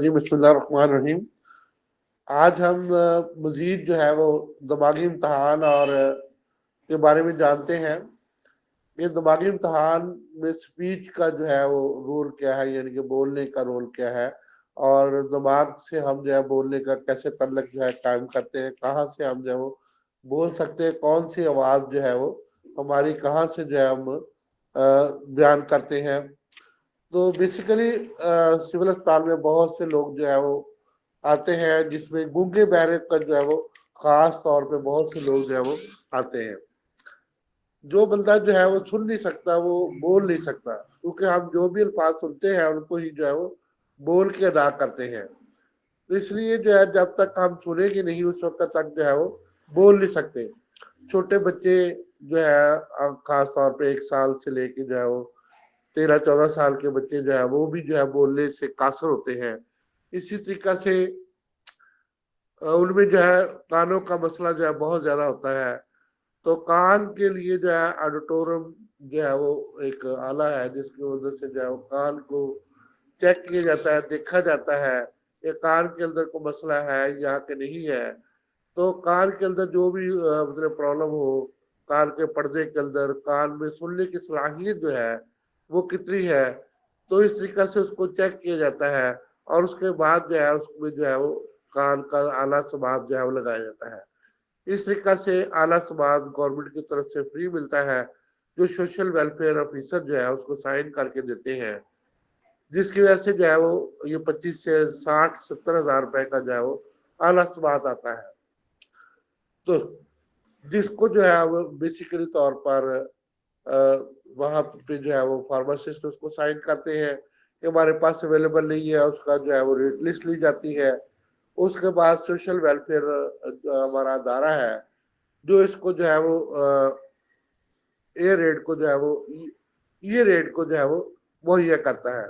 جی بسم اللہ الرحمن الرحیم. آج ہم مزید جو ہے وہ دماغی امتحان اور کے بارے میں جانتے ہیں. یہ دماغی امتحان میں سپیچ کا جو ہے وہ رول کیا ہے, یعنی کہ بولنے کا رول کیا ہے, اور دماغ سے ہم جو ہے بولنے کا کیسے تعلق جو ہے قائم کرتے ہیں, کہاں سے ہم جو ہے وہ بول سکتے ہیں, کون سی آواز جو ہے وہ ہماری کہاں سے جو ہے ہم بیان کرتے ہیں. تو بیسیکلی سول اسپتال میں بہت سے لوگ جو ہے وہ آتے ہیں, جس میں گونگے بہرے کا جو ہے وہ خاص طور پہ بہت سے لوگ جو ہے وہ آتے ہیں. جو بندہ جو ہے وہ سن نہیں سکتا وہ بول نہیں سکتا, کیونکہ ہم جو بھی الفاظ سنتے ہیں ان کو ہی جو ہے وہ بول کے ادا کرتے ہیں. تو اس لیے جو ہے جب تک ہم سنیں گے نہیں اس وقت تک جو ہے وہ بول نہیں سکتے. چھوٹے بچے جو ہے خاص طور پہ 1 سال سے لے کے جو ہے وہ 13-14 سال کے بچے جو ہے وہ بھی جو ہے بولنے سے قاصر ہوتے ہیں. اسی طریقہ سے ان میں جو ہے کانوں کا مسئلہ جو ہے بہت زیادہ ہوتا ہے. تو کان کے لیے جو ہے آڈیٹورم جو ہے وہ ایک آلہ ہے, جس کی وجہ سے جو ہے وہ کان کو چیک کیا جاتا ہے, دیکھا جاتا ہے کہ کان کے اندر کوئی مسئلہ ہے یا کہ نہیں ہے. تو کان کے اندر جو بھی مطلب پرابلم ہو, کان کے پردے کے اندر کان میں سننے کی صلاحیت جو ہے وہ کتنی ہے, تو اس طریقے سے اس کو چیک کیا جاتا ہے. اور اس کے بعد جو ہے اس میں جو ہے وہ کان کا آلہ سماعت جو ہے وہ لگایا جاتا ہے. اس طریقہ سے آلہ سماعت گورنمنٹ کی طرف سے فری ملتا ہے, جو سوشل ویلفیئر آفیسر جو ہے اس کو سائن کر کے دیتے ہیں, جس کی وجہ سے جو ہے وہ یہ 25 سے 60-70 ہزار روپے کا جو ہے وہ آلہ سماعت آتا ہے. تو جس کو جو ہے وہ بیسیکلی طور پر وہاں پہ جو ہے وہ فارماسسٹ اس کو سائن کرتے ہیں کہ ہمارے پاس اویلیبل نہیں ہے, اس کا جو ہے وہ ریٹ لسٹ لی جاتی ہے. اس کے بعد سوشل ویلفیئر ہمارا ادارہ ہے جو اس کو جو ہے وہ ریٹ کو جو ہے وہ یہ ریٹ کو جو ہے وہ مہیا کرتا ہے.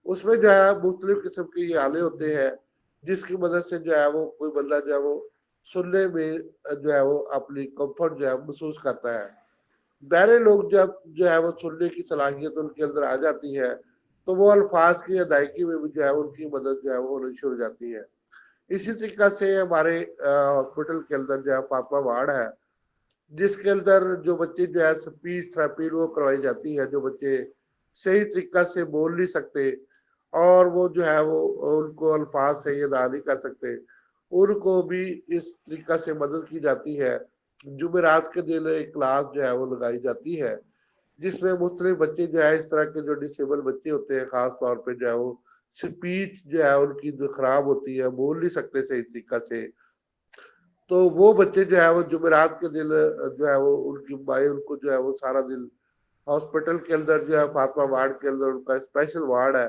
اس میں جو ہے مختلف قسم کے یہ آلے ہوتے ہیں, جس کی مدد سے جو ہے وہ کوئی بندہ جو ہے وہ سننے میں جو ہے وہ اپنی کمفرٹ جو ہے محسوس کرتا ہے. بہرے لوگ جب جو ہے وہ سننے کی صلاحیت ان کے اندر آ جاتی ہے تو وہ الفاظ کی ادائیگی میں بھی جو ہے ان کی مدد جو ہے وہ ہونی شروع ہو جاتی ہے. اسی طریقہ سے ہمارے ہاسپٹل کے اندر جو ہے فاطمہ وارڈ ہے, جس کے اندر جو بچے جو ہے اسپیچ تھراپی وہ کروائی جاتی ہے. جو بچے صحیح طریقہ سے بول نہیں سکتے اور وہ جو ہے وہ ان کو الفاظ صحیح ادا نہیں کر سکتے, ان کو بھی اس طریقہ سے مدد کی جاتی ہے. جمعرات کے دن ایک کلاس جو ہے وہ لگائی جاتی ہے, جس میں مختلف بچے جو ہے اس طرح کے جو ڈسیبل بچے ہوتے ہیں, خاص طور پہ جو ہے وہ سپیچ جو ہے ان کی جو خراب ہوتی ہے, بول نہیں سکتے صحیح طریقہ سے, تو وہ بچے جو ہے وہ جمعرات کے دن جو ہے وہ ان کی مائیں ان کو جو ہے وہ سارا دن ہاسپٹل کے اندر جو ہے فاطمہ وارڈ کے اندر ان کا اسپیشل وارڈ ہے,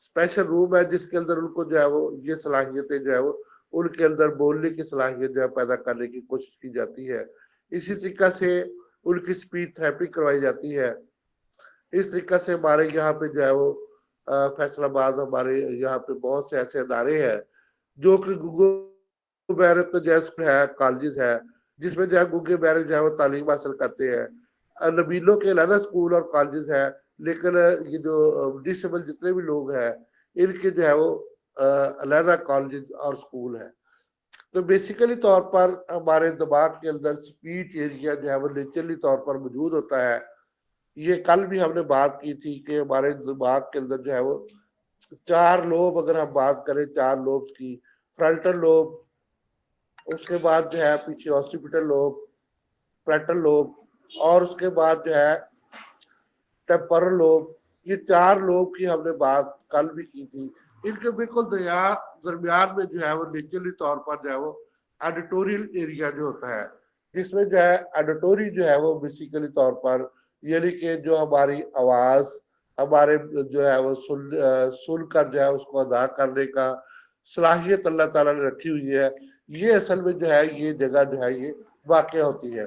اسپیشل روم ہے, جس کے اندر ان کو جو ہے وہ یہ صلاحیتیں جو ہے وہ ان کے اندر بولنے کی صلاحیت جو ہے پیدا کرنے کی کوشش کی جاتی ہے. اسی طریقہ سے ان کی اسپیچ تھراپی کروائی جاتی ہے. اس طریقہ سے ہمارے یہاں پہ جو ہے وہ فیصل آباد ہمارے یہاں پہ بہت سے ایسے ادارے ہیں جو کہ گونگے بہرے ہے, کالجز ہے, جس میں جو ہے گونگے بہرے جو ہے وہ تعلیم حاصل کرتے ہیں. نبیلوں کے علیحدہ اسکول اور کالجز ہے, لیکن یہ جو ڈسیبل جتنے بھی لوگ ہیں ان کے جو ہے وہ علیحدہ کالج اور اسکول ہے. تو بیسیکلی طور پر ہمارے دماغ کے اندر اسپیچ ایریا جو ہے وہ نیچرلی طور پر موجود ہوتا ہے. یہ کل بھی ہم نے بات کی تھی کہ ہمارے دماغ کے اندر جو ہے وہ 4 لوب, اگر ہم بات کریں 4 لوب کی, فرنٹل لوب, اس کے بعد جو ہے پیچھے آکسیپیٹل لوب, پیرٹل لوب, اور اس کے بعد جو ہے ٹیمپورل لوب. یہ 4 لوب کی ہم نے بات کل بھی کی تھی. ان کے بالکل درمیان میں جو ہے وہ نیچرلی طور پر جو ہے وہ ایڈیٹوریل ایریا جو ہوتا ہے, جس میں جو ہے ایڈیٹوری جو ہے وہ بیسیکلی طور پر یعنی کہ جو ہماری آواز ہمارے جو ہے وہ سن کر جو ہے اس کو ادا کرنے کا صلاحیت اللہ تعالیٰ نے رکھی ہوئی ہے, یہ اصل میں جو ہے یہ جگہ جو ہے یہ واقع ہوتی ہے.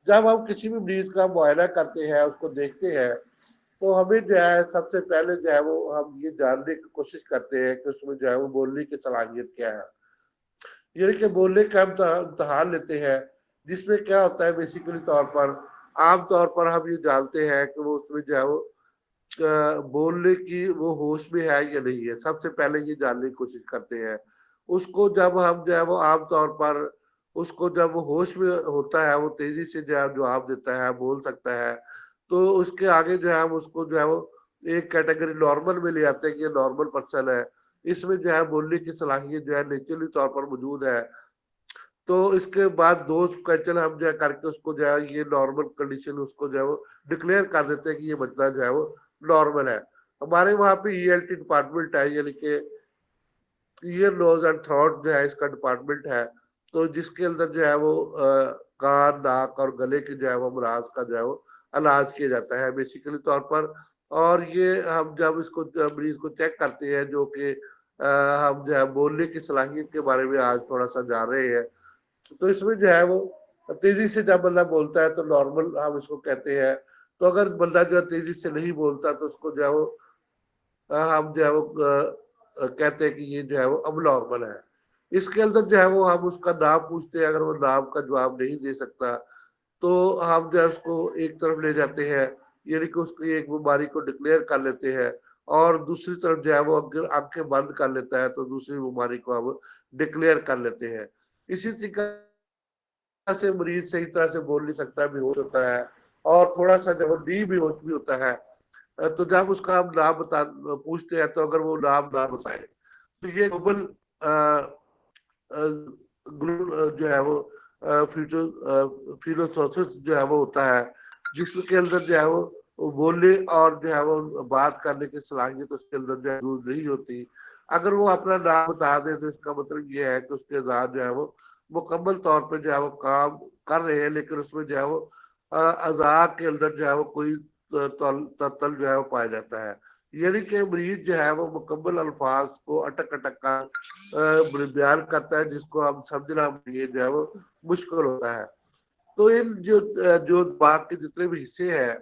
جب ہم کسی بھی مریض کا معائنہ کرتے ہیں, اس کو دیکھتے ہیں, تو ہمیں جو ہے سب سے پہلے جو ہے وہ ہم یہ جاننے کی کوشش کرتے ہیں کہ اس میں جو ہے وہ بولنے کی صلاحیت کیا ہے. یعنی کہ بولنے کا ہم امتحان لیتے ہیں, جس میں کیا ہوتا ہے بیسیکلی طور پر عام طور پر ہم یہ جانتے ہیں کہ وہ اس میں جو ہے وہ बोलने की वो होश में है या नहीं है, सबसे पहले ये जानने की कोशिश करते हैं। उसको जब हम जो है वो आमतौर पर उसको जब वो होश में होता है, वो तेजी से जो है जवाब देता है, बोल सकता है, तो उसके आगे जो है हम उसको जो है वो एक कैटेगरी नॉर्मल में ले आते हैं कि ये नॉर्मल पर्सन है, इसमें जो है बोलने की सलाहियत जो है नेचुरली तौर पर मौजूद है। तो इसके बाद दो क्वेश्चन हम जो है करके उसको जो है ये नॉर्मल कंडीशन उसको जो है वो डिक्लेयर कर देते हैं कि ये बंदा जो है वो नॉर्मल है। हमारे वहाँ पे ईएलटी डिपार्टमेंट है, यानी कि ईयर नोज एंड थ्रोट जो है इसका डिपार्टमेंट है। तो जिसके अंदर जो है वो कान, नाक और गले के जो है वो अमराज का जो है वो इलाज किया जाता है बेसिकली तौर पर। और ये हम जब इसको मरीज को चेक करते हैं, जो कि हम जो है बोलने की सलाहियत के बारे में आज थोड़ा सा जान रहे हैं, तो इसमें जो है वो तेजी से जब बंदा बोलता है तो नॉर्मल हम इसको कहते हैं। तो अगर बंदा जो है तेजी से नहीं बोलता तो उसको जो है वो हम जो है वो कहते हैं कि ये जो है वो अब नॉर्मल है। इसके अंदर जो है वो हम उसका नाम पूछते हैं, अगर वो नाम का जवाब नहीं दे सकता तो हम जो है उसको एक तरफ ले जाते हैं, यानी कि उसकी एक बीमारी को डिक्लेयर कर लेते हैं। और दूसरी तरफ जो है वो अगर आंखें बंद कर लेता है तो दूसरी बीमारी को हम डिक्लेयर कर लेते हैं। इसी तरीके से मरीज सही तरह से बोल नहीं सकता, बेहोश होता है, और थोड़ा सा जब डी बेहोश भी होता है। तो जब उसका हम नाम बता पूछते हैं तो अगर वो नाम ना बताए तो ये ग्लोबल जो है वो फिलोसोसिस जो है वो होता है, जिसके अंदर जो है वो बोलने और जो है वो बात करने की सलाहियत उसके अंदर जो है नहीं होती। अगर वो अपना नाम बता दे तो इसका मतलब ये है कि उसके साथ जो है वो मुकम्मल तौर पे जो है वो काम कर रहे हैं, लेकिन उसमें जो है वो अज़ा के अंदर जो है वो कोई तल जो है वो पाया जाता है। यानी कि मरीज जो है वो मुकम्मल अल्फाज को अटक अटक कर बयान करता है, जिसको हम समझना ये जो है वो मुश्किल होता है। तो इन जो बात के जितने भी हिस्से हैं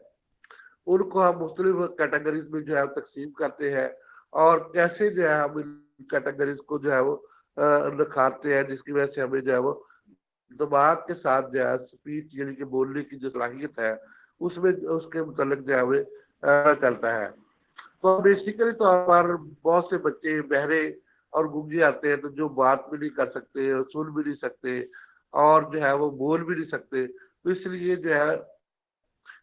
उनको हम मुख्तलिफ कैटेगरीज में जो है तकसीम करते हैं, और कैसे जो है हम इन कैटेगरीज को जो है वो निखारते हैं, जिसकी वजह से हमें जो है वो दिमाग के साथ जो है स्पीच यानी कि बोलने की जो सलाहियत है उसमें उसके मुतल्लिक जो है हमें चलता है। तो बेसिकली तौर पर बहुत से बच्चे बहरे और गूंगे आते हैं, तो जो बात भी नहीं कर सकते और सुन भी नहीं सकते और जो है वो बोल भी नहीं सकते। तो इसलिए जो है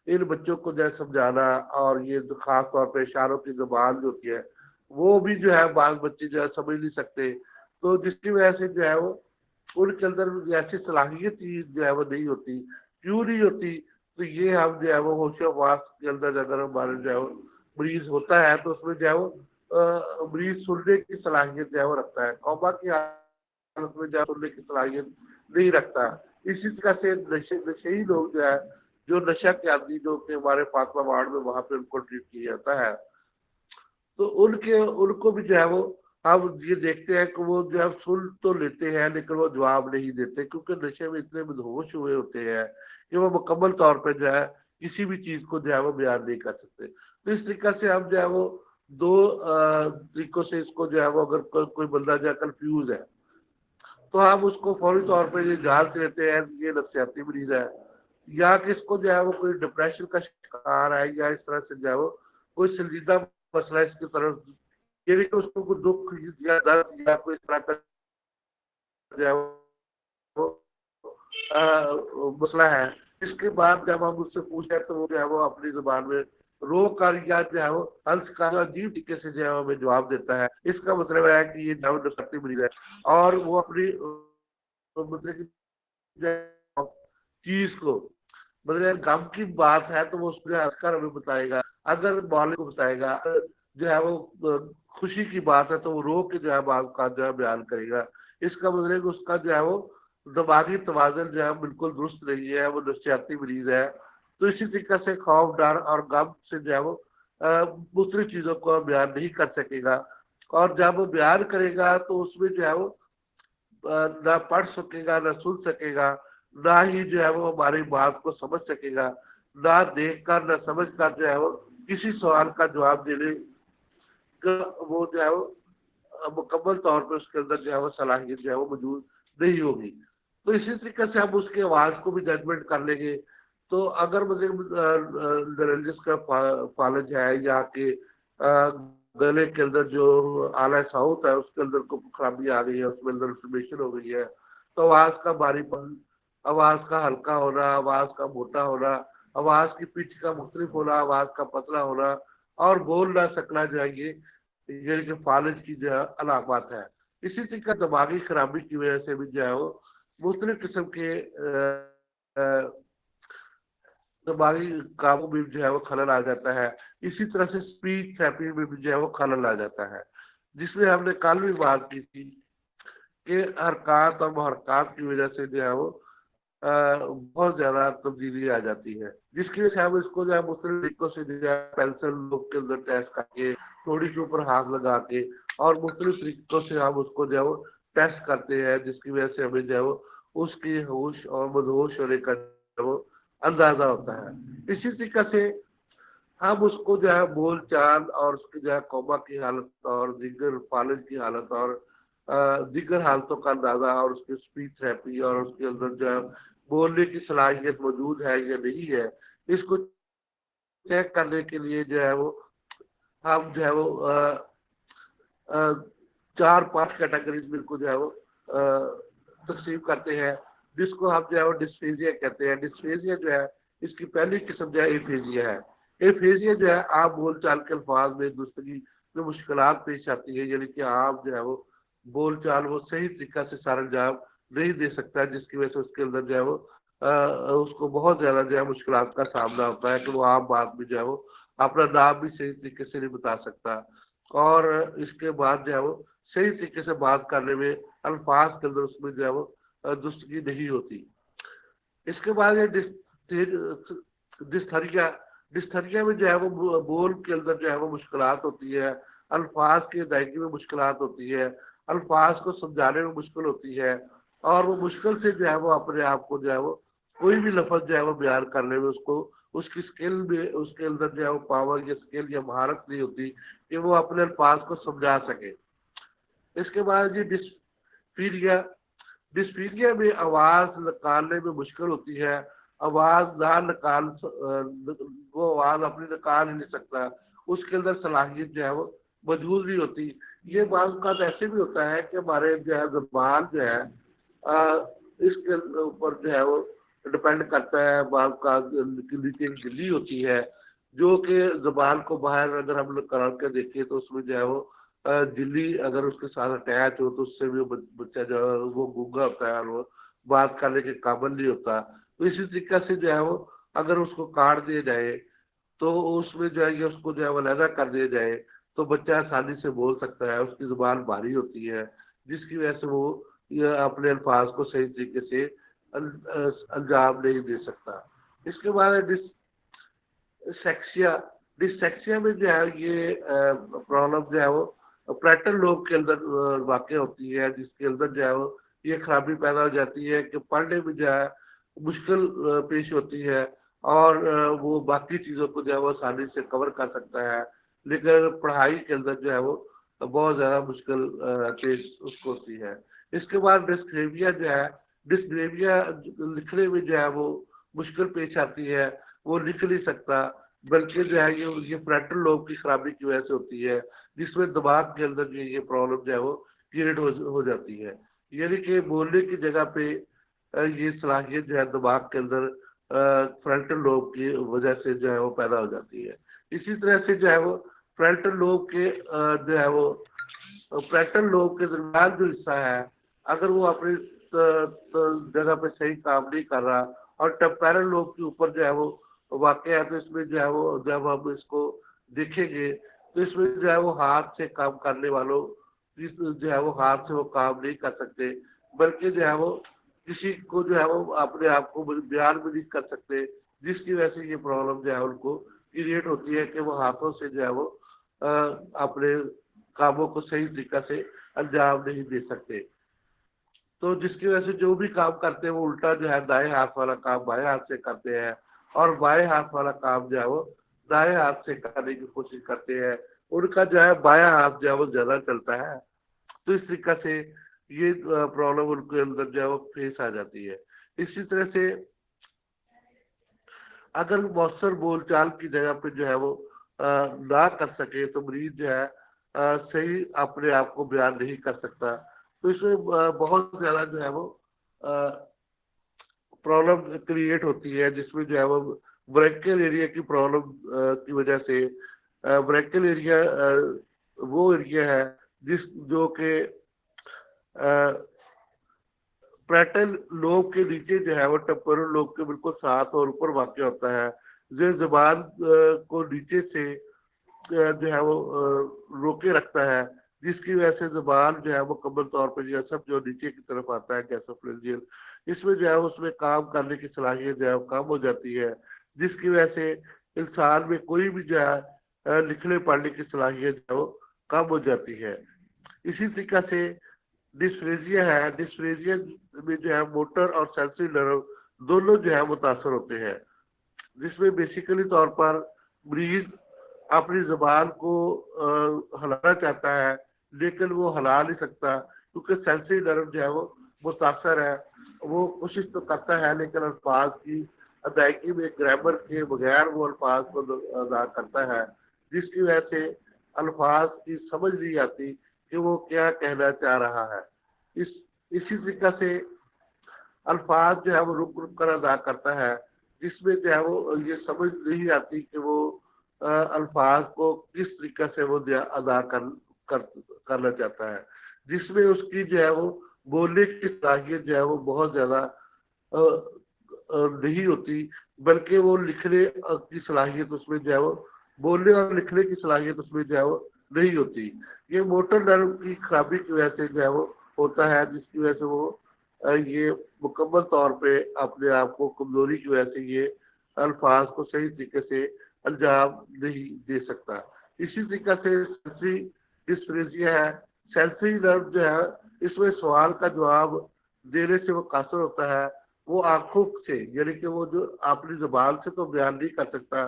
इन बच्चों को जो है समझाना, और ये जो खास तौर पे इशारों की जुबान जो होती है वो भी जो है बाल बच्चे जो है समझ नहीं सकते। तो जिसकी वजह से जो है वो उनके अंदर ऐसी सलाहियत ही जो है वो नहीं होती। क्यों नहीं होती? तो ये हम जो है वो होशोवास के अंदर अगर हमारे जो है वो मरीज होता है तो उसमें जो है वो मरीज सुनने की सलाहियत जो है वो रखता है, कौमा की हालत में जो है सुनने की सलाहियत नहीं रखता। इसी तरह से नशेई लोग जो है, जो नशा के आदि जो कि हमारे फातिमा वार्ड में वहां पे उनको ट्रीट किया जाता है, तो उनको भी जो है वो हम ये देखते हैं कि वो जो है सुन तो लेते हैं लेकिन वो जवाब नहीं देते, क्योंकि नशे में इतने मदहोश हुए होते हैं कि वो मुकम्मल तौर पे जो है किसी भी चीज को जो है वो बयान नहीं कर सकते। तो इस तरीके से हम जो है वो दो तरीकों से इसको जो है वो अगर कोई बंदा जो है कंफ्यूज है तो हम उसको फौरी तौर पे ये जांच लेते हैं ये नफसियाती मरीज है, या किसको जो है वो कोई डिप्रेशन का शिकार है, या इस तरह से जो है वो कोई संजीदा मसला इसकी तरफ, ये भी कि उसको कोई दुख या दर्द या कोई इस तरह का जो है वो मसला है। इसके बाद जब हम उससे पूछे तो वो जो है वो अपनी जुबान में रो कर या जो है वो हंस कर अजीब तरीके से जो है वो हमें जवाब देता है। इसका मतलब है कि ये जो नफसियाती मरीज है, और वो अपनी मतलब की चीज को, मतलब यार गम की बात है तो वो उसको हंसकर हमें बताएगा, अगर मोहल्ले को बताएगा। जो है वो खुशी की बात है तो वो रो के जो है बात का जो है बयान करेगा। इसका मतलब है कि उसका जो है वो दिमागी तवाज़ुन जो है बिल्कुल दुरुस्त नहीं है, वो नफसियाती मरीज है। तो इसी तरीके से खौफ, डर और गम से जो है वो दूसरी चीजों को बयान नहीं कर सकेगा, और जब वो बयान करेगा तो उसमें जो है वो ना पढ़ सकेगा, ना सुन सकेगा, ना ही जो है वो हमारी बात को समझ सकेगा, ना देख कर ना समझ कर जो है वो किसी सवाल का जवाब देने का वो जो है वो मुकम्मल तौर पर उसके अंदर जो है वो सलाहियत जो है वो मौजूद नहीं होगी। तो इसी तरीके से हम उसके आवाज को भी जजमेंट कर लेंगे تو اگر جس کا فالج ہے یا کہ گلے کے اندر جو اعلی صوت ہے اس کے اندر کو خرابی آ گئی ہے، اس میں اندر انفلیمیشن ہو گئی ہے، تو آواز کا بھاری پن، آواز کا ہلکا ہونا، آواز کا موٹا ہونا، آواز کی پچ کا مختلف ہونا، آواز کا پتلا ہونا اور بول نہ سکنا چاہیے، یہ کہ فالج کی جو ہے علامات ہے۔ اسی طریقے دماغی خرابی کی وجہ سے بھی جو ہے وہ مختلف قسم کے دماغی کاموں میں جو ہے وہ خلل آ جاتا ہے۔ اسی طرح سے اسپیچ تھراپی میں بھی جو ہے وہ خلل آ جاتا ہے، جس میں ہم نے کل بھی بات کی تھی کہ حرکات اور محرکات کی وجہ سے جو ہے وہ بہت زیادہ تبدیلی آ جاتی ہے، جس کی وجہ سے ہم اس کو جو ہے مختلف طریقوں سے جو ہے پینسل لوگ کے اندر ٹیسٹ کر کے، تھوڑی کے اوپر ہاتھ لگا کے اور مختلف طریقوں سے ہم اس کو جو ہے وہ ٹیسٹ کرتے ہیں، جس کی وجہ سے ہمیں جو ہے وہ اس کی ہوش اور مدہوش ہونے کا جو ہے وہ اندازہ ہوتا ہے۔ اسی طریقے سے ہم اس کو جو ہے بول چال اور اس کی جو ہے کوما کی حالت اور دیگر فالج کی حالت اور دیگر حالتوں کا اندازہ اور اس کی اسپیچ تھراپی اور اس کے اندر جو ہے بولنے کی صلاحیت موجود ہے یا نہیں ہے، اس کو چیک کرنے کے لیے جو ہے وہ ہم جو ہے وہ چار پانچ کیٹیگریز میں کو جو ہے وہ تقسیم کرتے ہیں، جس کو ہم جو ہے وہ ڈسفیزیا کہتے ہیں۔ ڈسفیزیا جو ہے اس کی پہلی قسم جو ہے ایفیزیا ہے۔ ایفیزیا جو ہے عام بول چال کے الفاظ میں درستگی میں مشکلات پیش آتی ہے، یعنی کہ آپ جو ہے وہ بول چال وہ صحیح طریقہ سے سر انجام نہیں دے سکتا، جس کی وجہ سے اس کے اندر جو ہے وہ اس کو بہت زیادہ جو ہے مشکلات کا سامنا ہوتا ہے کہ وہ عام بات میں جو ہے وہ اپنا نام بھی صحیح طریقے سے نہیں بتا سکتا، اور اس کے بعد جو ہے وہ صحیح طریقے سے بات کرنے میں الفاظ کے اندر اس میں جو ہے وہ درستگی نہیں ہوتی۔ اس کے بعد یہ ڈسٹھریا ڈسٹھریا میں جو ہے وہ بول کے اندر جو ہے وہ مشکلات ہوتی ہے، الفاظ کی ادائیگی میں مشکلات ہوتی ہے، الفاظ کو سمجھانے میں مشکل ہوتی ہے، اور وہ مشکل سے جو ہے وہ اپنے آپ کو جو ہے وہ کوئی بھی لفظ جو ہے وہ بیان کرنے میں اس کو اس کی اسکل میں اس کے اندر جو ہے وہ پاور یا اسکل یا مہارت نہیں ہوتی کہ وہ اپنے الفاظ کو سمجھا سکے۔ اس کے بعد یہ ڈسفیریا ڈسفیریا میں آواز نکالنے میں مشکل ہوتی ہے، آواز نہ نکال وہ آواز اپنی نکال ہی نہیں سکتا، اس کے اندر صلاحیت جو ہے وہ موجود نہیں ہوتی۔ یہ بعض اوقات ایسے بھی ہوتا ہے کہ ہمارے جو ہے زبان جو ہے اس کے اوپر جو ہے وہ ڈپینڈ کرتا ہے، بعض کا نیچے گلی ہوتی ہے جو کہ زبان کو باہر اگر ہم کر کے دیکھیں تو اس میں جو ہے وہ جلی اگر اس کے ساتھ اٹیچ ہو تو اس سے بھی بچہ جو ہے وہ گونگا ہوتا ہے اور وہ بات کرنے کے قابل نہیں ہوتا۔ تو اسی طریقے سے جو ہے وہ اگر اس کو کاٹ دیا جائے تو اس میں جو ہے یہ اس کو جو ہے وہ علیحدہ کر دیا جائے تو بچہ آسانی سے بول سکتا ہے، اس کی زبان بھاری ہوتی ہے، جس کی وجہ سے وہ یہ اپنے الفاظ کو صحیح طریقے سے انجام نہیں دے سکتا۔ اس کے بعد ڈسیکسیا ڈسیکسیا میں جو ہے یہ پرابلم جو ہے وہ پیٹرن لوب کے اندر واقع ہوتی ہے، جس کے اندر جو ہے وہ یہ خرابی پیدا ہو جاتی ہے کہ پڑھنے میں جو ہے مشکل پیش ہوتی ہے، اور وہ باقی چیزوں کو جو ہے وہ آسانی سے کور کر سکتا ہے، لیکن پڑھائی کے اندر جو ہے وہ بہت زیادہ مشکل پیش اس کو ہوتی ہے۔ اس کے بعد ڈسگریویا جو ہے ڈسگریویا لکھنے میں جو ہے وہ مشکل پیش آتی ہے، وہ لکھ نہیں سکتا، بلکہ جو ہے یہ فرنٹل لوب کی خرابی کی وجہ سے ہوتی ہے، جس میں دماغ کے اندر جو یہ پرابلم جو ہے وہ کریٹ ہو جاتی ہے، یعنی کہ بولنے کی جگہ پہ یہ صلاحیت جو ہے دماغ کے اندر فرنٹل لوب کی وجہ سے جو ہے وہ پیدا ہو جاتی ہے۔ اسی طرح سے جو ہے وہ فرنٹل لوب کے جو ہے وہ فرنٹل لوب کے درمیان جو حصہ ہے اگر وہ اپنی جگہ پہ صحیح کام نہیں کر رہا اور ٹیمپورل لوب کے اوپر جو ہے وہ واقع ہے، تو اس میں جو ہے وہ جب ہم اس کو دیکھیں گے تو اس میں جو ہے وہ ہاتھ سے کام کرنے والوں جو ہے وہ ہاتھ سے وہ کام نہیں کر سکتے، بلکہ جو ہے وہ کسی کو جو ہے وہ اپنے آپ کو بیان بھی نہیں کر سکتے، جس کی وجہ سے یہ پرابلم جو ہے ان کو کریٹ ہوتی ہے کہ وہ ہاتھوں سے جو ہے وہ اپنے کاموں کو صحیح طریقہ سے انجام نہیں دے سکتے، تو جس کی وجہ سے جو بھی کام کرتے ہیں وہ الٹا جو ہے دائیں ہاتھ والا کام بائیں ہاتھ سے کرتے ہیں، اور بائیں ہاتھ والا کام جو ہے وہ دائیں ہاتھ سے کرنے کی کوشش کرتے ہیں، ان کا جو ہے بایاں ہاتھ جو ہے وہ زیادہ چلتا ہے، تو اس طریقے سے یہ پرابلم ان کے اندر جو ہے وہ فیس آ جاتی ہے۔ اسی طرح سے अगर मौसर बोल चाल की जगह पे जो है वो ना कर सके तो मरीज जो है सही अपने आप को बयान नहीं कर सकता। तो इसमें बहुत ज्यादा जो है वो प्रॉब्लम क्रिएट होती है, जिसमें जो है वो ब्रेकल एरिया की प्रॉब्लम की वजह से ब्रेकल एरिया वो एरिया है जिस जो कि पैटर्न लोब के नीचे जो है वो टेम्पोरल लोब के बिल्कुल साथ और ऊपर वाक़ होता है, जो जबान को नीचे से जो है वो रोके रखता है, जिसकी वजह से जबान जो है मुकम्मल तौर पर जो सब जो नीचे की तरफ आता है गैसोफेरेंजियल, इसमें जो है उसमें काम करने की सलाहियत जो है वो कम हो जाती है, जिसकी वजह से इंसान में कोई भी जो है लिखने पढ़ने की सलाहियत जो है वो कम हो जाती है। इसी तरीके से डिस्फ्रेजिया है, डिस्फ्रेजिया में जो है मोटर और सेंसरी नर्व दोनों जो है मुतासर होते हैं, जिसमें बेसिकली तौर पर मरीज अपनी जबान को हिलाना चाहता है लेकिन वो हिला नहीं सकता, क्योंकि सेंसरी नर्व जो है वो मुतासर है। वो कोशिश तो करता है लेकिन अल्फाज की अदायगी में ग्रामर के बगैर वो अल्फाज को अदा करता है, जिसकी वजह से अल्फाज की समझ नहीं आती कि वो क्या कहना चाह रहा है। इसी तरीके से अल्फाज जो है वो रुक रुक कर अदा करता है, जिसमें जो है वो ये समझ नहीं आती कि वो अल्फाज को किस तरीके से वो अदा कर करना चाहता है, जिसमें उसकी जो है वो बोलने की सलाहियत जो है वो बहुत ज्यादा नहीं होती, बल्कि वो लिखने की सलाहियत उसमें जो है वो बोलने और लिखने की सलाहियत उसमें जो है वो नहीं होती। ये मोटर नर्व की खराबी की वजह से जो है वो होता है, जिसकी वजह से वो ये मुकम्मल तौर पे अपने आप को कमजोरी की वजह से ये अल्फाज को सही तरीके से अंजाम नहीं दे सकता। इसी तरीके से सेंसरी डिस्फ्रेजिया है, सेंसरी नर्व जो है इसमें सवाल का जवाब देने से वो कासर होता है, वो आंखों से, यानी कि वो जो अपनी जुबान से तो बयान नहीं कर सकता,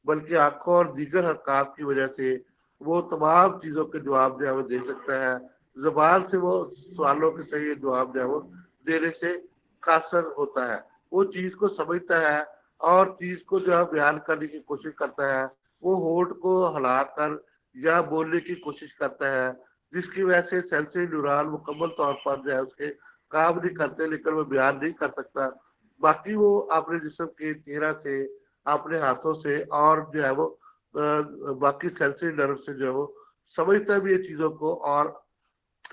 बल्कि आंखों और दीगर हरकत की वजह से वो तमाम चीज़ों के जवाब जो है वो दे सकता है। जुबान से वो सवालों के सही जवाब जो है वो देने से कासर होता है, वो चीज़ को समझता है और चीज़ को जो है बयान करने की कोशिश करता है, वो होठ को हिलाकर या बोलने की कोशिश करता है, जिसकी वजह से सेंसरी न्यूरॉन मुकम्मल तौर पर जो है उसके काम नहीं करते, लेकिन वो बयान नहीं कर सकता। बाकी वो अपने जिस्म के चेहरा से, अपने हाथों से और जो है वो बाकी सेंसरी नर्व से जो है वो समझता भी ये चीज़ों को और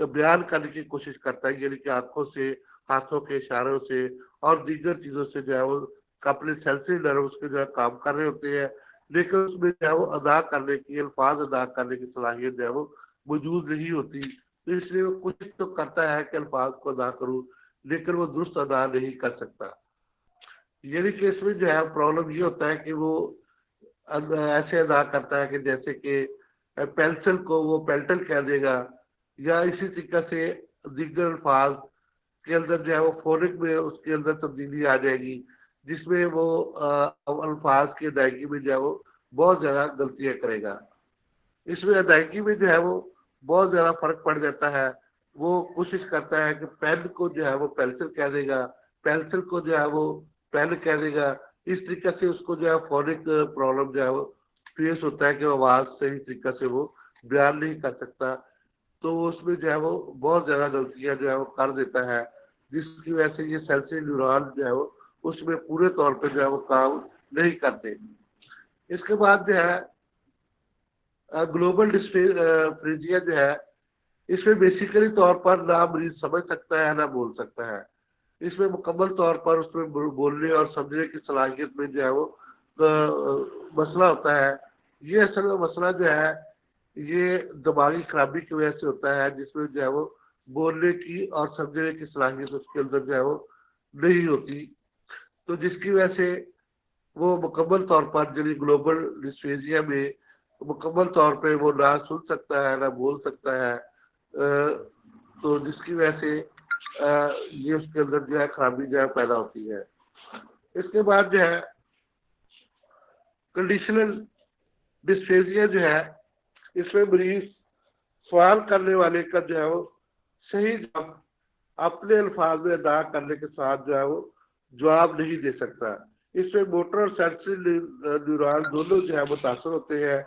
बयान करने की कोशिश करता है, यानी कि आंखों से, हाथों के इशारों से और दीगर चीज़ों से जो है वो अपने सेंसरी नर्व उसके जो है काम कर रहे होते हैं, लेकिन उसमें जो है वो अदा करने की, अल्फाज अदा करने की सलाहियत जो है वो मौजूद नहीं होती। तो इसलिए वो कोशिश तो करता है कि अल्फाज को अदा करूँ, लेकिन वो दुरुस्त अदा नहीं कर सकता। यानी कि इसमें जो है प्रॉब्लम ये होता है कि वो ऐसे अदा करता है कि जैसे कि पेंसिल को वो पेंटल कह देगा, या इसी तरीके से दीगर अल्फाज के अंदर जो है वो फोनिक में उसके अंदर तब्दीली आ जाएगी, जिसमें वो अल्फाज की अदायगी में जो है वो बहुत ज़्यादा गलतियाँ करेगा। इसमें अदायगी में जो है वो बहुत ज़्यादा फर्क पड़ जाता है। वो कोशिश करता है कि पेन को जो है वो पेंसिल कह देगा, पेंसिल को जो है वो पेन कह देगा। इस तरीके से उसको जो है फोनिक प्रॉब्लम जो है वो फेस होता है कि वो आवाज़ सही तरीके से वो बयान नहीं कर सकता। तो उसमें जो है वो बहुत ज़्यादा गलतियाँ जो है वो कर देता है, जिसकी वजह से ये सेंसरी न्यूरॉन जो है वो उसमें पूरे तौर पे जो है वो काम नहीं करते। इसके बाद जो है ग्लोबल डिस्फ्रेजिया जो है, इसमें बेसिकली तौर पर ना मरीज समझ सकता है ना बोल सकता है। इसमें मुकम्मल तौर पर उसमें बोलने और समझने की सलाहियत में जो है वो मसला होता है। ये असल में मसला जो है ये दिमागी खराबी की वजह से होता है, जिसमें जो है वो बोलने की और समझने की सलाहियत उसके अंदर जो है वो नहीं होती। तो जिसकी वजह से वो मुकम्मल तौर पर जो ग्लोबल डिस्फेजिया में मुकम्मल तौर पे वो ना सुन सकता है ना बोल सकता है। तो जिसकी वजह से ये उसके अंदर जो है खराबी जो है पैदा होती है। इसके बाद जो है कंडीशनल डिस्फेजिया जो है, इसमें मरीज सवाल करने वाले का जो है वो सही जवाब अपने अल्फाज में अदा करने के साथ जो है वो जवाब नहीं दे सकता। اس میں موٹر اور سینسری نیورون دونوں جو ہے متاثر ہوتے ہیں،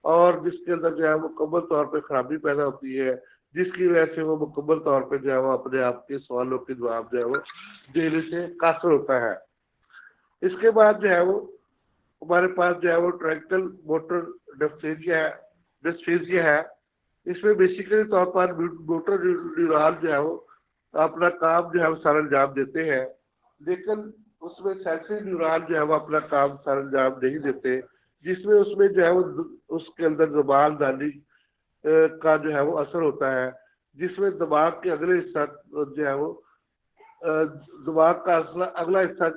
اور جس کے اندر جو ہے مکمل طور پہ خرابی پیدا ہوتی ہے، جس کی وجہ سے وہ مکمل طور پہ جو ہے وہ اپنے آپ کے سوالوں کے جواب جو ہے وہ دینے سے قاصر ہوتا ہے۔ اس کے بعد جو ہے وہ ہمارے پاس جو ہے وہ ٹرینکل موٹر ڈسفیزیا ہے۔ اس میں بیسیکلی طور پر موٹر نیورون جو ہے وہ اپنا کام جو ہے وہ سر انجام دیتے ہیں، لیکن اس میں سینسری نیورون جو ہے وہ اپنا کام سر انجام نہیں دیتے، جس میں اس میں جو ہے وہ اس کے اندر زبان دانی کا جو ہے وہ اثر ہوتا ہے، جس میں دماغ کے اگلے حصہ جو ہے وہ دماغ کا اگلا حصہ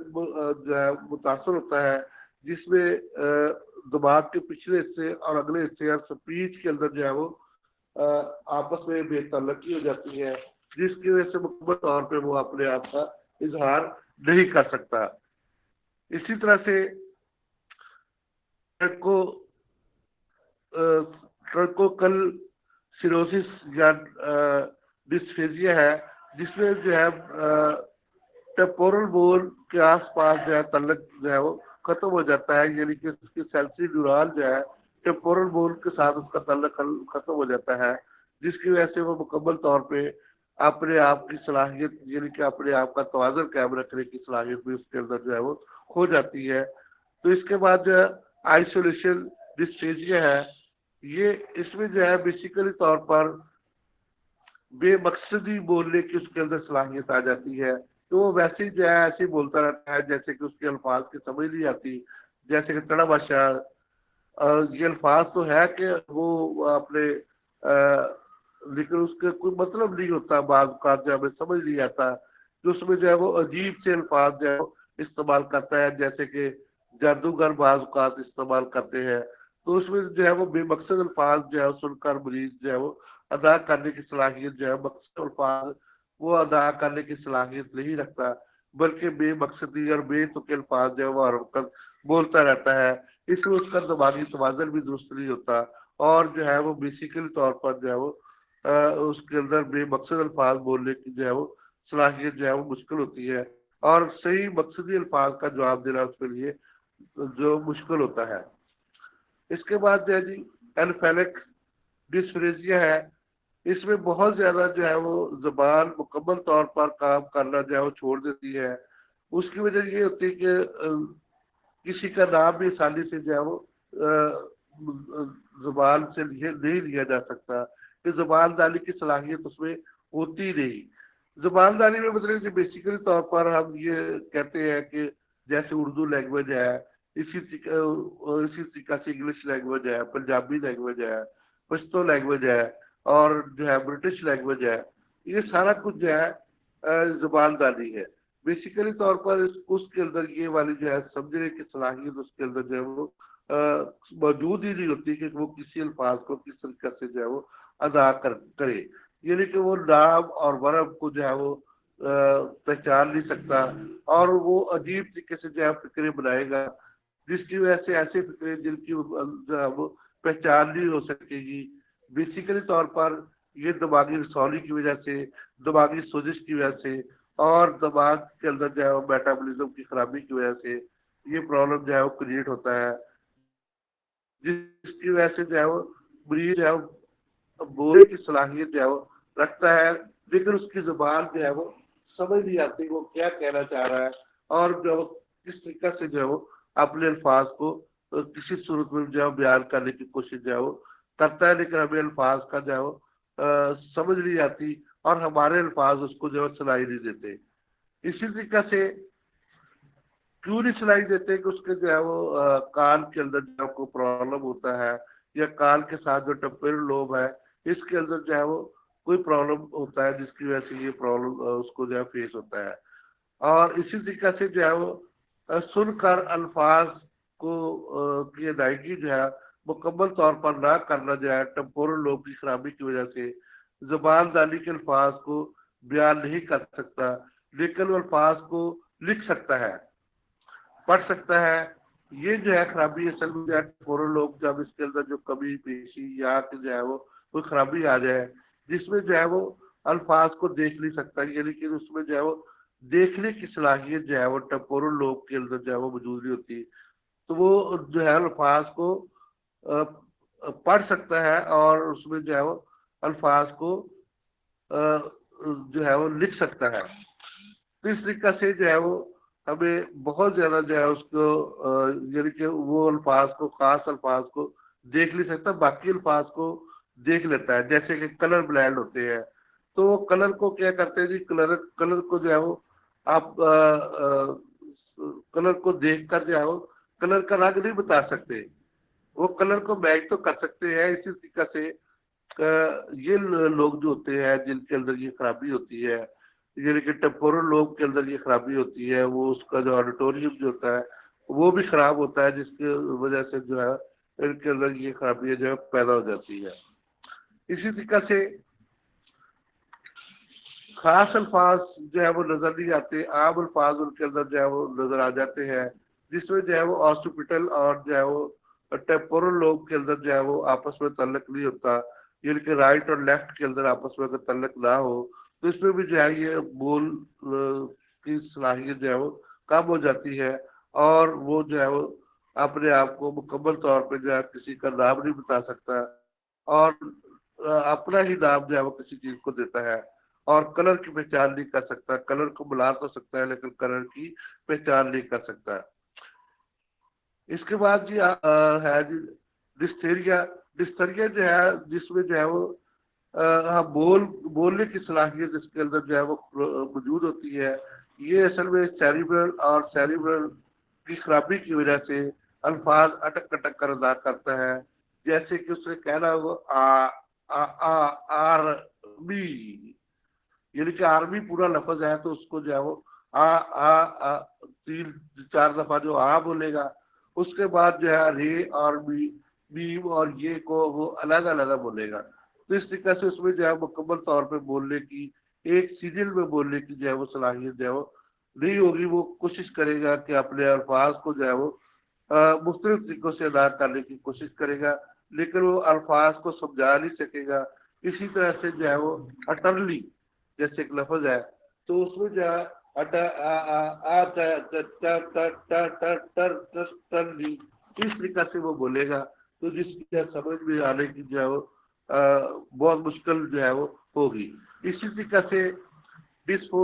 جو ہے متاثر ہوتا ہے، جس میں دماغ کے پچھلے حصے اور اگلے حصے اور سپیچ کے اندر جو ہے وہ آپس میں بے تعلقی ہو جاتی ہے، جس کی وجہ سے مکمل طور پہ وہ اپنے آپ کا اظہار نہیں کر سکتا۔ اسی طرح سے ٹرنکوکل سیروسس یا ڈسفیزیا ہے، جس میں جو ہے ٹیمپورل بول کے آس پاس جو ہے تعلق جو ہے وہ ختم ہو جاتا ہے، یعنی کہ اس کی سینسری نیورون جو ہے ٹیمپورل بول کے ساتھ اس کا تعلق ختم ہو جاتا ہے، جس کی وجہ سے وہ مکمل طور پہ اپنے آپ کی صلاحیت، یعنی کہ اپنے آپ کا توازن قائم رکھنے کی صلاحیت بھی اس کے اندر جو ہے وہ کھو جاتی ہے۔ تو اس کے بعد جو ہے آئسولیشن ڈسفیزیا ہے، یہ اس میں جو ہے بیسیکلی طور پر بے مقصدی بولنے کی اس کے اندر صلاحیت آ جاتی ہے، تو وہ ویسے ہی جو ہے ایسے ہی بولتا رہتا ہے جیسے کہ اس کے الفاظ کی سمجھ نہیں آتی، جیسے کہ تڑا باشا، یہ الفاظ تو ہے کہ وہ اپنے لیکن اس کا کوئی مطلب نہیں ہوتا، بعض اوقات جو ہمیں سمجھ نہیں آتا، جو اس میں جو ہے وہ عجیب سے الفاظ جو ہے وہ استعمال کرتا ہے، جیسے کہ جادوگر بعض اوقات استعمال کرتے ہیں، تو اس میں جو ہے وہ بے مقصد الفاظ جو ہے سن کر مریض جو ہے وہ ادا کرنے کی صلاحیت جو ہے مقصد الفاظ وہ ادا کرنے کی صلاحیت نہیں رکھتا، بلکہ بے مقصدی اور بے تک الفاظ جو ہے وہ ہر وقت بولتا رہتا ہے، اس میں اس کا دماغی توازن بھی درست نہیں ہوتا، اور جو ہے وہ بیسیکلی طور پر جو ہے وہ اس کے اندر بے مقصد الفاظ بولنے کی جو ہے وہ صلاحیت جو ہے وہ مشکل ہوتی ہے، اور صحیح مقصدی الفاظ کا جواب دینا اس کے لیے جو مشکل ہوتا ہے۔ اس کے بعد جو ہے جی انفیلک ڈسفریزیا ہے، اس میں بہت زیادہ جو ہے وہ زبان مکمل طور پر کام کرنا جو ہے وہ چھوڑ دیتی ہے، اس کی وجہ یہ ہوتی ہے کہ کسی کا نام بھی آسانی سے جو ہے وہ زبان سے نہیں لیا جا سکتا، کہ زبان داری کی صلاحیت اس میں ہوتی نہیں۔ زبان داری میں مطلب کہ بیسیکلی طور پر ہم یہ کہتے ہیں کہ جیسے اردو لینگویج ہے، اسی طریقہ سے انگلش لینگویج ہے، پنجابی لینگویج ہے، پشتو لینگویج ہے، اور جو ہے برٹش لینگویج ہے، یہ سارا کچھ جو ہے زبان داری ہے۔ بیسیکلی طور پر اس کے اندر یہ والی جو ہے سمجھنے کی صلاحیت اس کے اندر جو ہے وہ موجود ہی نہیں ہوتی کہ وہ کسی الفاظ کو کس طریقے سے جو ہے وہ ادا کرے، یعنی کہ وہ نام اور ورب کو جو ہے وہ پہچان نہیں سکتا، اور وہ عجیب طریقے سے جو ہے فکریں بنائے گا، جس کی وجہ سے ایسے فکریں جن کی جو ہے وہ پہچان نہیں ہو سکے گی۔ بیسیکلی طور پر یہ دماغی رسولی کی وجہ سے، دماغی سوزش کی وجہ سے، اور دماغ کے اندر جو ہے وہ میٹابولزم کی خرابی کی وجہ سے یہ پرابلم جو ہے وہ کریٹ ہوتا ہے، جس کی وجہ سے جو ہے وہ مریض جو ہے بولنے کی صلاحیت جو ہے وہ رکھتا ہے، لیکن اس کی زبان جو ہے وہ سمجھ نہیں آتی وہ کیا کہنا چاہ رہا ہے، اور جو کس طریقے سے جو ہے وہ اپنے الفاظ کو کسی صورت میں جو ہے بیان کرنے کی کوشش جو ہے وہ کرتا ہے، لیکن ہمیں الفاظ کا جو ہے وہ سمجھ نہیں آتی، اور ہمارے الفاظ اس کو جو ہے سنائی نہیں دیتے۔ اسی طریقے سے کیوں نہیں سنائی دیتے کہ اس کے جو ہے وہ کان کے اندر جو ہے کوئی پرابلم ہوتا ہے، یا کان کے ساتھ جو ٹمپرل لوب ہے اس کے اندر جو ہے وہ کوئی پرابلم ہوتا ہے، جس کی وجہ سے یہ پرابلم اس کو جو ہے فیس ہوتا ہے۔ اور اسی طریقے سے جو ہے وہ سن کر الفاظ کو کی ادائیگی جو ہے مکمل طور پر نہ کرنا جو ہے ٹمپورل لوب کی خرابی کی وجہ سے زبان دانی کے الفاظ کو بیان نہیں کر سکتا، لیکن وہ الفاظ کو لکھ سکتا ہے، پڑھ سکتا ہے۔ یہ جو ہے خرابی اصل میں جو ہے ٹمپورل لوب جب اس کے اندر جو کمی پیشی یا کہ جو ہے وہ کوئی خرابی آ جائے، جس میں جو ہے وہ الفاظ کو دیکھ نہیں سکتا، یعنی کہ اس میں جو ہے وہ देखने की सलाहियत जो है वो टेम्पोरल लोब के अंदर जो है वो मौजूद नहीं होती, तो वो जो है अल्फाज को पढ़ सकता है और उसमें जो है वो अल्फाज को जो है वो लिख सकता है। तो इस तरीका से जो है वो हमें बहुत ज्यादा जो है उसको यानी कि वो अल्फाज को, खास अल्फाज को देख नहीं सकता, बाकी अल्फाज को देख लेता है। जैसे कि कलर ब्लाइंड होते हैं, तो वो कलर को क्या करते हैं जी, कलर कलर को जो है वो आप कलर को देख कर जो है वो कलर का रंग नहीं बता सकते, वो कलर को मैच तो कर सकते हैं। इसी तरीका से ये लोग जो होते हैं जिनके अंदर ये खराबी होती है, यानी कि टेम्पोरल लोब के अंदर ये खराबी होती है, वो उसका जो ऑडिटोरियम जो होता है वो भी खराब होता है, जिसकी वजह से जो है इनके अंदर ये खराबी जो है पैदा हो जाती है। इसी तरीका से खास अल्फाज जो है वो नजर नहीं आते, आम अल्फाज उनके अंदर जो है वो नजर आ जाते हैं, जिसमें जो है वो ऑस्टिपिटल और जो है वो टेम्पोरल लोब के अंदर जो है वो आपस में तल्लक नहीं होता, यानी कि राइट और लेफ्ट के अंदर आपस में अगर तल्लक ना हो तो इसमें भी जो है ये बोल की सलाहियत जो है वो कम हो जाती है, और वो जो है वो अपने आप को मुकम्मल तौर पे जो है किसी का नाम नहीं बता सकता, और अपना ही नाम जो है वो किसी चीज को देता है, और कलर की पहचान नहीं कर सकता। कलर को बुला तो सकता है लेकिन कलर की पहचान नहीं कर सकता। इसके बाद जी है जी डिस्थेरिया। डिस्थेरिया जो है जिसमें जो है वो हाँ, बोलने की सलाहियत इसके अंदर जो है वो मौजूद होती है। ये असल में सेरिब्रल और सेरिब्रल की खराबी की वजह से अल्फाज अटक अटक कर अदा करता है। जैसे कि उसने कहना होगा आर्मी, यानी कि आर्मी पूरा लफ्ज है, तो उसको जो है वो आ 3 4 दफा जो बोलेगा, उसके बाद जो है रे और बी और ये को वो अलग अलग बोलेगा। तो इस तरीके से उसमें जो है मुकम्मल तौर पे बोलने की, एक सीरियल में बोलने की जो है वो सलाहियत जो है वो नहीं होगी। वो कोशिश करेगा कि अपने अल्फाज को जो है वो मुख्तलिफ तरीकों से अदा करने की कोशिश करेगा, लेकिन वो अल्फाज को समझा नहीं सकेगा। इसी तरह से जो है वो अटरली जैसे एक लफ्ज है, तो उसमें जो है अट आ आ आ त त त त ट ट टर टर टरली, इस तरीका से वो बोलेगा, तो जिसकी समझ में आने की जो है वो बहुत मुश्किल जो है वो होगी। इसी तरीका से डिस्फो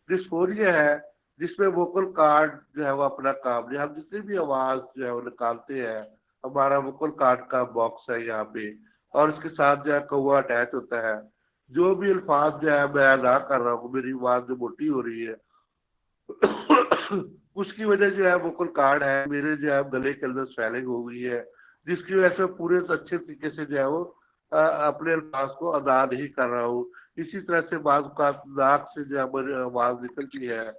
डिस्फोरिया है, जिसमें वोकल कार्ड जो है वो अपना काम जो हम जितनी भी आवाज जो है वो निकालते हैं, हमारा वोकल कार्ड का बॉक्स है यहाँ पे, और इसके साथ जो है कौवा अटैच होता है। जो भी अल्फाज जो है मैं अदा कर रहा हूँ, मेरी आवाज जो मोटी हो रही है उसकी वजह जो है वोकल कार्ड है मेरे जो है गले के अंदर स्वेलिंग हो गई है, जिसकी वजह से पूरे अच्छे तरीके से जो है वो अपने अल्फाज को अदा नहीं कर रहा हूँ। इसी तरह से बाज का नाक से जो है मेरी आवाज निकलती है,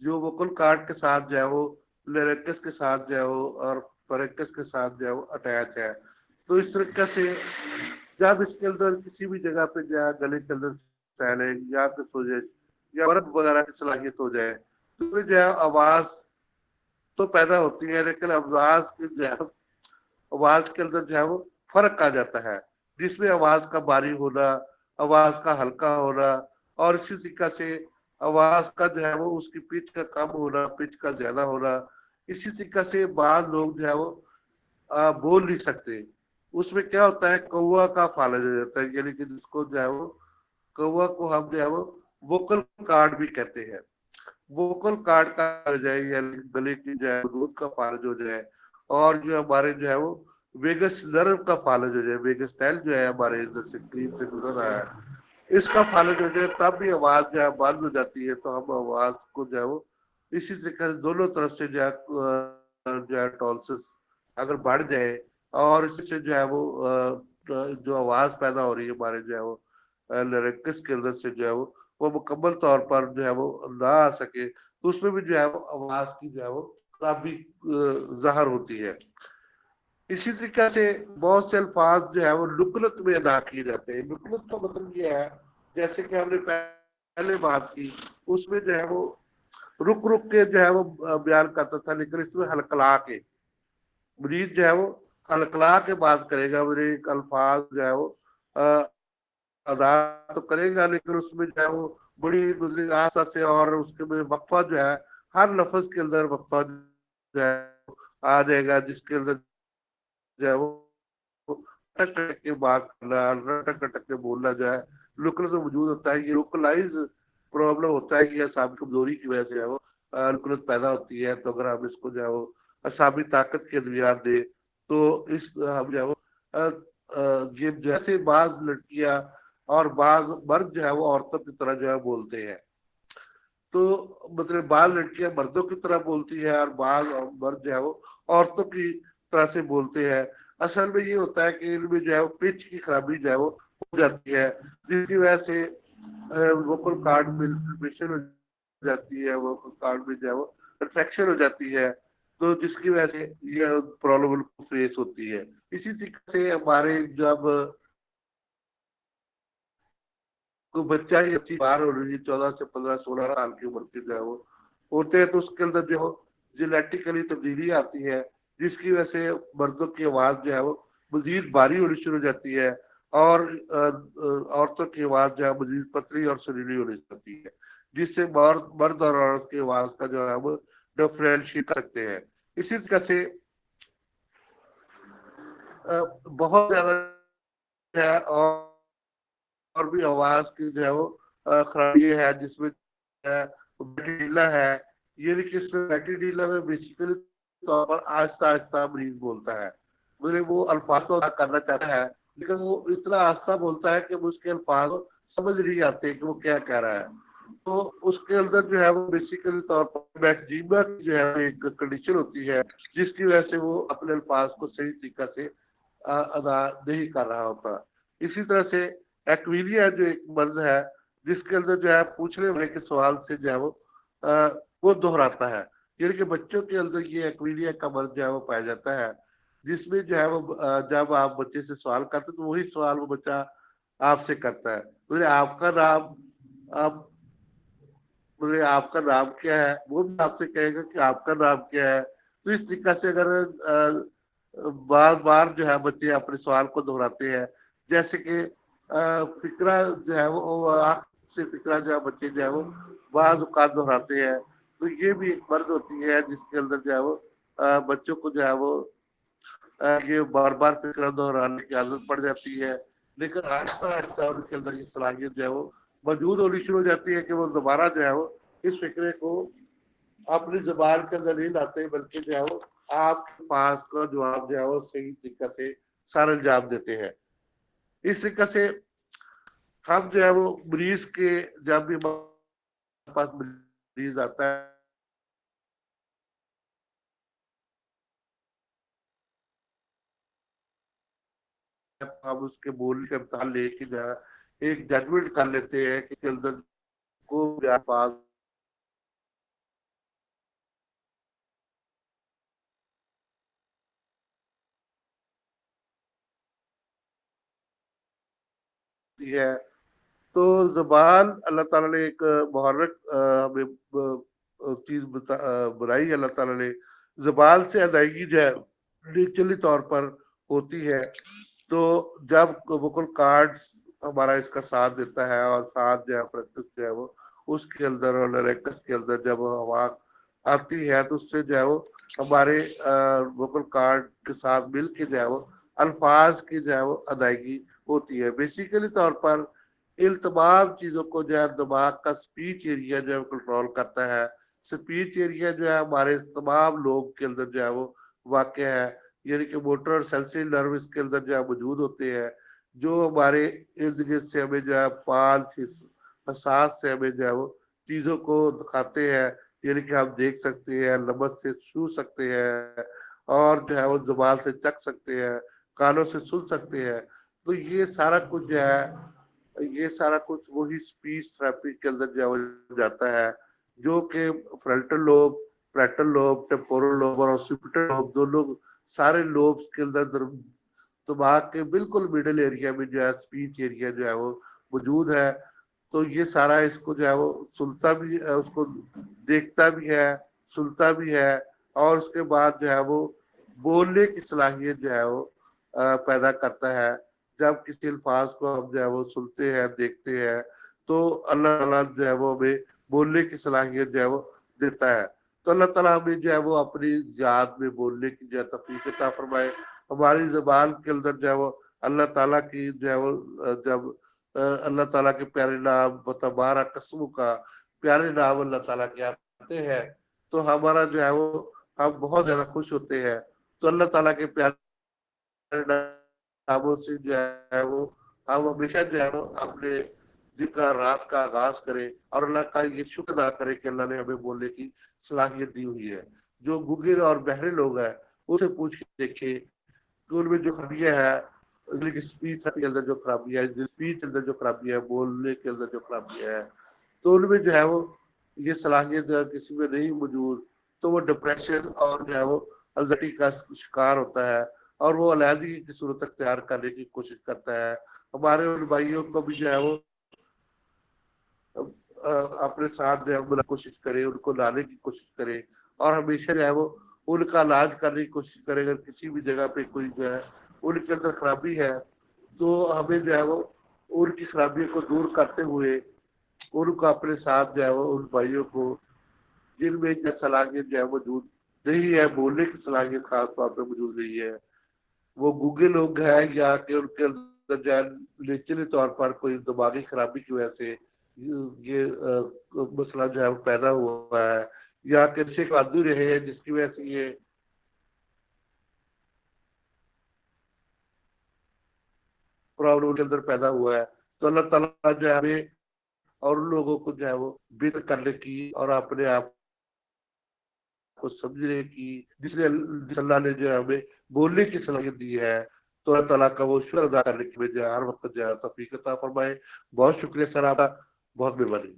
जो वोकल कार्ड के साथ जो है वो लिरिक्स के साथ जो है वो और फरेक्स के साथ जो है वो अटैच है। तो इस तरीके से जब इसके अंदर किसी भी जगह पे जो है गले के अंदर स्वेलिंग या फिर सोजे या बर्फ वगैरह की सलाहियत हो जाए, तो जो है आवाज तो पैदा होती है, लेकिन आवाज की जो है आवाज के अंदर जो है वो फर्क आ जाता है, जिसमें आवाज का भारी होना, आवाज का हल्का होना, और इसी तरीका से आवाज का जो है वो उसकी पिच का कम होना, पिच का ज्यादा होना। इसी तरीका से बाद लोग जो है वो बोल नहीं सकते। उसमें क्या होता है, कौवा का फालज हो जाता है, यानी कि जिसको जो है वो कौवा को हम जो है वो वोकल कार्ड भी कहते हैं। वोकल कार्ड का हो जाए या गले की जो है दूध का फालज हो जाए, और जो हमारे जो है वो वेगस नर्व का फालज हो जाए, वेगस टेल जो है हमारे इधर से क्रीम से गुजर रहा है, इसका फालज हो जाए, तब भी आवाज जो है बंद हो जाती है। तो हम आवाज को जो है वो इसी तरीके से दोनों तरफ से जो है टॉन्सिस अगर बढ़ जाए, और इससे जो है वो जो आवाज पैदा हो रही है हमारे जो है वो लिरिक्स के अंदर से जो है वो मुकम्मल तौर पर जो है वो ना आ सके, तो उसमें भी जो है वो आवाज की जो है वो खराबी ज़ाहिर होती है। इसी तरीके से बहुत से अल्फाज जो है वो नुकलत में अदा किए जाते हैं। नुकलत का मतलब ये है, जैसे कि हमने पहले बात की, उसमें जो है वो रुक रुक के जो है वो बयान करता था, लेकिन इसमें हलकला के मरीज जो है वो हलकला के बात करेगा, मेरे एक अल्फाज जो है वो अदा तो करेगा, लेकिन उसमें जो है वो बड़ी मतलब आशा से, और उसके में वक्फा जो है, हर लफ्ज के अंदर वक्फा जो है आ जाएगा, जिसके अंदर जो है वो टक टक के बात करना, टक टक के बोलना जो है लोकल से वजूद होता है। ये लोकलाइज प्रॉब्लम होता है कि असाबी कमजोरी की वजह से है वो लोकलत पैदा होती है। तो अगर हम इसको जो है वो असाबी ताकत के अद्वियात दे तो इस हम जो है वो ये जैसे बाज लड़कियां और बाज मर्द जो है वो औरतों की तरह जो है बोलते हैं, तो मतलब बाल लड़कियां मर्दों की तरह बोलती है और बाल और मर्द जो है वो औरतों की तरह से बोलते हैं। असल में ये होता है कि इनमें जो है वो पिच की खराबी जो है वो हो जाती है, जिसकी वजह से वोकल कार्ड में इन्फ्लेमेशन हो जाती है, वोकल कार्ड में जो है वो इन्फेक्शन हो जाती है, तो जिसकी वजह से ये प्रॉब्लम फेस होती है। इसी तरीके से हमारे जब तो बच्चा ही अच्छी बार हो रही है 14 से 15 16 साल की उम्र के जो है वो होते हैं, तो उसके अंदर जो जेनेटिकली तब्दीली आती है, जिसकी वजह से मर्दों की आवाज जो है वो मजीद भारी होनी शुरू हो जाती है, और औरतों की आवाज जो है मजीद पतली और सुरीली होनी जाती है, जिससे मर्द और औरत की आवाज का जो है वो डिफरेंशिएट कर सकते हैं। इसी तरह से बहुत ज्यादा है, और भी आवाज की जो है वो खराबी है, जिसमें बैटरीला है। ये देखिए इसमें बैटरीला में बेसिकली तौर पर आहिस्ता आहिस्ता मरीज बोलता है, मतलब वो अल्फाज तो अदा करना चाहता है, लेकिन वो इतना आहिस्ता बोलता है कि उसके अल्फाज समझ नहीं आते कि वो क्या कह रहा है। तो उसके अंदर जो है वो बेसिकली तौर पर बैक्टीरिया की जो है एक कंडीशन होती है, जिसकी वजह से वो अपने अल्फाज को सही तरीका से अदा नहीं कर रहा होता। इसी तरह से एक्विलिया जो एक मर्ज है, जिसके अंदर जो है पूछने वाले के सवाल से जो है वो दोहराता है, यानी कि बच्चों के अंदर ये एक्विलिया का मर्ज जो है वो पाया जाता है, जिसमें जो है वो जब आप बच्चे से सवाल करते तो वही सवाल वो बच्चा आपसे करता है। बोले आपका नाम, आप बोले आपका नाम क्या है, वो भी आपसे कहेगा कि आपका नाम क्या है। तो इस तरीके से अगर बार बार जो है बच्चे अपने सवाल को दोहराते हैं, जैसे कि फिक्रा जो है वो आँख से फिक्रा जो है बच्चे जो है वो बाज औकात दोहराते हैं, तो ये भी एक मर्ज होती है जिसके अंदर जो है वो बच्चों को जो है वो ये बार बार फिक्रा दोहराने की आदत पड़ जाती है। लेकिन आहिस्ता आहिस्ता उनके अंदर ये सलाहियत जो है वो मौजूद होनी शुरू हो जाती है कि वो दोबारा जो है वो इस फिक्रे को अपनी जुबान के अंदर नहीं लाते, बल्कि जो है वो आपके पास का जवाब जो है वो सही तरीके से सारा इल्जाम देते हैं। इस तरीके से हम जो है वो मरीज के, जब भी हमारे पास मरीज आता है, हम उसके बोलने का इम्तहान लेके जो है एक जजमेंट कर लेते हैं कि अंदर को पास है। तो ज़बान अल्लाह ताला ने एक मुहर्रक हमें चीज बनाई है अल्लाह ताला ने। ज़बान से अदायगी जो है नेचुरली तौर पर होती है। तो जब वोकल कार्ड्स हमारा इसका साथ देता है, और साथ जो है प्रैक्टिस जो है वो उसके अंदर और लरेक्स के अंदर जब हवा आती है, तो उससे जो है वो हमारे वोकल कार्ड के साथ मिल के जो है वो अल्फाज की जो है वो अदायगी होती है। बेसिकली तौर पर इन तमाम चीजों को जो है दिमाग का स्पीच एरिया जो है कंट्रोल करता है। स्पीच एरिया जो है हमारे तमाम लोग के अंदर जो है वो वाक़ है, यानी कि मोटर और सेंसरी नर्व इसके अंदर जो है मौजूद होते हैं, जो हमारे इर्द गिर्द से हमें जो है पांच एहसास से हमें जो है वो चीजों को दिखाते हैं, यानी कि हम देख सकते हैं, लमस से छू सकते हैं, और जो है वो जुबान से चख सकते हैं, कानों से सुन सकते हैं। तो ये सारा कुछ जो है, ये सारा कुछ वही स्पीच थेरेपी के अंदर जो जाता है, जो कि frontal lobe, parietal lobe, temporal lobe और ऑक्सीपिटल लोब, दोनों सारे लोब्स के अंदर दिमाग के बिल्कुल मिडिल एरिया में जो है स्पीच एरिया जो है वो मौजूद है। तो ये सारा इसको जो है वो सुनता भी है, उसको देखता भी है, सुनता भी है, और उसके बाद जो है वो बोलने की सलाहियत जो है वो पैदा करता है। जब किसी अल्फाज को हम जो है वो सुनते हैं, देखते हैं, تو اللہ تعالیٰ جو ہے وہ ہمیں بولنے کی صلاحیت جو ہے وہ دیتا ہے. تو اللہ تعالیٰ ہمیں جو ہے وہ اپنی یاد میں بولنے کی جو ہے توفیق عطا فرمائے. ہماری زبان کے اندر جو ہے وہ اللہ تعالیٰ کی جو ہے وہ جب اللہ تعالیٰ کے پیارے نام تبارک قسم کا پیارے نام اللہ تعالیٰ کے آتے ہیں تو ہمارا جو ہے وہ ہم بہت زیادہ خوش ہوتے ہیں. تو اللہ تعالیٰ کے پیارے ناموں سے جو ہے وہ ہم ہمیشہ جو ہے وہ اپنے ذکر رات کا آغاز کریں اور اللہ کا یہ شکر ادا کریں کہ اللہ نے ہمیں بولنے کی صلاحیت دی ہوئی ہے. جو گنگے اور بہرے لوگ ہیں اسے پوچھ کے دیکھیں کہ ان میں جو خرابیاں ہیں اسپیچ کے اندر جو خرابیاں ہے اسپیچ کے اندر جو خرابیاں ہے بولنے کے اندر جو خرابیاں ہے تو ان میں جو ہے وہ یہ صلاحیت کسی میں نہیں موجود تو وہ ڈپریشن اور جو ہے وہ انزائٹی کا شکار ہوتا ہے اور وہ علیحدگی کی صورت اختیار کرنے کی کوشش کرتا ہے. ہمارے ان بھائیوں کو بھی جو ہے وہ اپنے ساتھ جو ہے کوشش کرے ان کو لانے کی کوشش کرے اور ہمیشہ جو ہے وہ ان کا علاج کرنے کی کوشش کرے. اگر کسی بھی جگہ پہ کوئی جو ہے ان کے اندر خرابی ہے تو ہمیں جو ہے وہ ان کی خرابی کو دور کرتے ہوئے ان کو اپنے ساتھ جو ہے وہ ان بھائیوں کو جن میں صلاحیت جو ہے موجود نہیں ہے بولنے کی صلاحیت خاص طور پہ موجود نہیں ہے وہ گونگے لوگ ہیں یا کہ ان کے اندر جو ہے نیچرلی طور پر کوئی دماغی خرابی کی وجہ سے یہ مسئلہ جو ہے وہ پیدا ہوا ہے یا کہ نشے کے عادی رہے ہیں جس کی وجہ سے یہ پرابلم کے اندر پیدا ہوا ہے. تو اللہ تعالیٰ جو ہے ہمیں اور ان لوگوں کو جو ہے وہ بہتر کرنے کی اور اپنے آپ کو سمجھنے کی جس اللہ نے جو ہے ہمیں بولنے کی صلاحیت دی ہے تو اللہ تعالیٰ کا وہ شکر ادا کرنے کی وجہ ہر وقت جو ہے توفیق عطا فرمائے. بہت شکریہ سر آپ کا, بہت مہربانی.